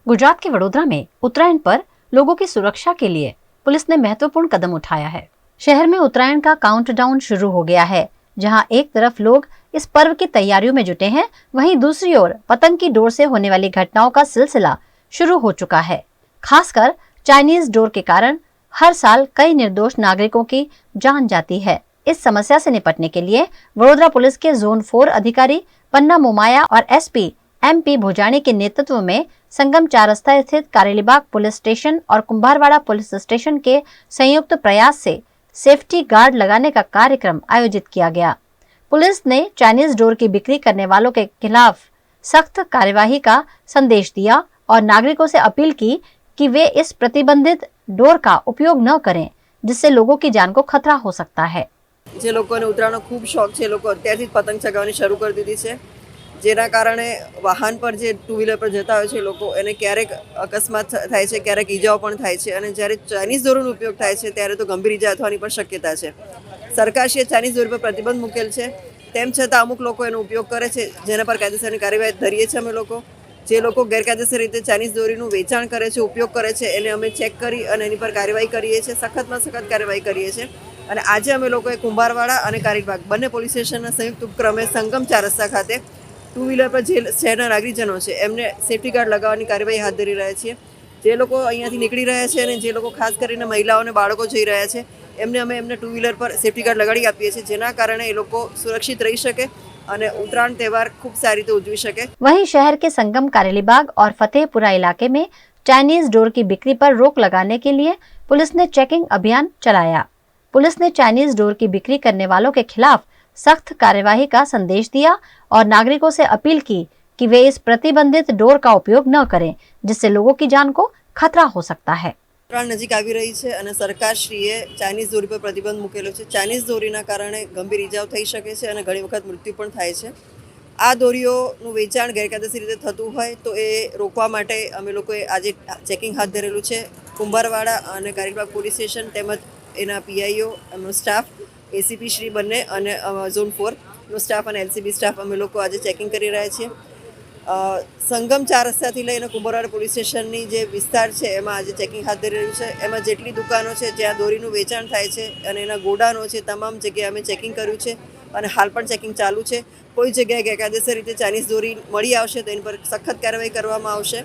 गुजरात के वडोदरा में उत्तरायण पर लोगों की सुरक्षा के लिए पुलिस ने महत्वपूर्ण कदम उठाया है। शहर में उत्तरायण का काउंटडाउन शुरू हो गया है। जहां एक तरफ लोग इस पर्व की तैयारियों में जुटे हैं, वहीं दूसरी ओर पतंग की डोर से होने वाली घटनाओं का सिलसिला शुरू हो चुका है। खासकर चाइनीज डोर के कारण हर साल कई निर्दोष नागरिकों की जान जाती है। इस समस्या से निपटने के लिए वडोदरा पुलिस के जोन 4 अधिकारी पन्ना मोमाया और एसपी MP भुजाणी के नेतृत्व में संगम 4 रस्ता स्थित कारेलीबाग पुलिस स्टेशन और कुंभारवाड़ा पुलिस स्टेशन के संयुक्त प्रयास से सेफ्टी गार्ड लगाने का कार्यक्रम आयोजित किया गया। पुलिस ने चाइनीज डोर की बिक्री करने वालों के खिलाफ सख्त कार्यवाही का संदेश दिया और नागरिकों से अपील की कि वे इस प्रतिबंधित डोर का उपयोग न करें, जिससे लोगों की जान को खतरा हो सकता है। જે લોકોને ઉતરાણનો ખૂબ શોખ છે, લોકો અત્યારથી જ પતંગ ચગાવવાની શરૂ કરી દીધી છે, જેના કારણે વાહન પર જે ટુ વ્હીલર પર જતા હોય છે લોકો એને ક્યારેક અકસ્માત થાય છે, ક્યારેક ઈજાઓ પણ થાય છે અને જ્યારે ચાઇનીઝ દોરીનો ઉપયોગ થાય છે ત્યારે તો ગંભીર ઈજા થવાની પણ શક્યતા છે। સરકારશ્રીએ ચાઇનીઝ દોરી પર પ્રતિબંધ મૂકેલ છે, તેમ છતાં અમુક લોકો એનો ઉપયોગ કરે છે, જેના પર કાયદેસરની કાર્યવાહી ધરીએ છીએ અમે લોકો। જે લોકો ગેરકાયદેસર રીતે ચાઇનીઝ દોરીનું વેચાણ કરે છે, ઉપયોગ કરે છે, એને અમે ચેક કરી અને એની પર કાર્યવાહી કરીએ છીએ, સખતમાં સખત કાર્યવાહી કરીએ છીએ। અને આજે અમે લોકોએ કુંભારવાડા અને કારેલીબાગ બંને પોલીસ સ્ટેશનના સંયુક્ત ઉપક્રમે સંગમ 4 રસ્તા ખાતે ટુ વ્હીલર પર જે શહેરના નાગરિકજનો છે એમને સેફ્ટી ગાર્ડ લગાવવાની કાર્યવાહી હાથ ધરી રહ્યા છીએ। જે લોકો અહીંયાથી નીકળી રહ્યા છે અને જે લોકો ખાસ કરીને મહિલાઓ અને બાળકો જઈ રહ્યા છે એમને અમે એમને ટુ વ્હીલર પર સેફ્ટી ગાર્ડ લગાડી આપીએ છીએ, જેના કારણે એ લોકો સુરક્ષિત રહી શકે અને उत्तरायण त्यौहार खूब सारी तो उजवी सके। वहीं शहर के संगम कारेलीबाग और फतेहपुरा इलाके में चाइनीज डोर की बिक्री पर रोक लगाने के लिए पुलिस ने चेकिंग अभियान चलाया। पुलिस ने चाइनीज डोर की बिक्री करने वालों के खिलाफ सख्त कार्यवाही का संदेश दिया और नागरिकों से अपील की कि वे इस प्रतिबंधित डोर का उपयोग न करें, जिससे लोगों की जान को खतरा हो सकता है। उत्तरायण नजीक આવી રહી છે અને સરકારશ્રીએ ચાઇનીઝ દોરી પર પ્રતિબંધ મૂકેલો છે। ચાઇનીઝ દોરીના કારણે ગંભીર ઈજાઓ થઈ શકે છે અને ઘણી વખત મૃત્યુ પણ થાય છે। આ દોરીઓનું વેચાણ ગેરકાયદેસર રીતે થતું હોય તો એ રોકવા માટે અમે લોકોએ આજે ચેકિંગ હાથ ધરેલું છે। કુંભારવાડા અને કારેલીબાગ પોલીસ સ્ટેશન તેમજ એના PIO એમનો સ્ટાફ ACP શ્રી બંને અને ઝોન 4 નો સ્ટાફ અને LCB સ્ટાફ અમે લોકો આજે ચેકિંગ કરી રહ્યા છીએ। સંગમ 4 રસ્તાથી લઈને કુંભારવાડા પોલીસ સ્ટેશનની જે વિસ્તાર છે એમાં આજે ચેકિંગ હાથ ધરી રહ્યું છે। એમાં જેટલી દુકાનો છે જ્યાં દોરીનું વેચાણ થાય છે અને એના ગોડાનો છે, તમામ જગ્યાએ અમે ચેકિંગ કર્યું છે અને હાલ પણ ચેકિંગ ચાલુ છે। કોઈ જગ્યાએ ગેરકાયદેસર રીતે ચાઇનીઝ દોરી મળી આવશે તો એની પર સખત કાર્યવાહી કરવામાં આવશે।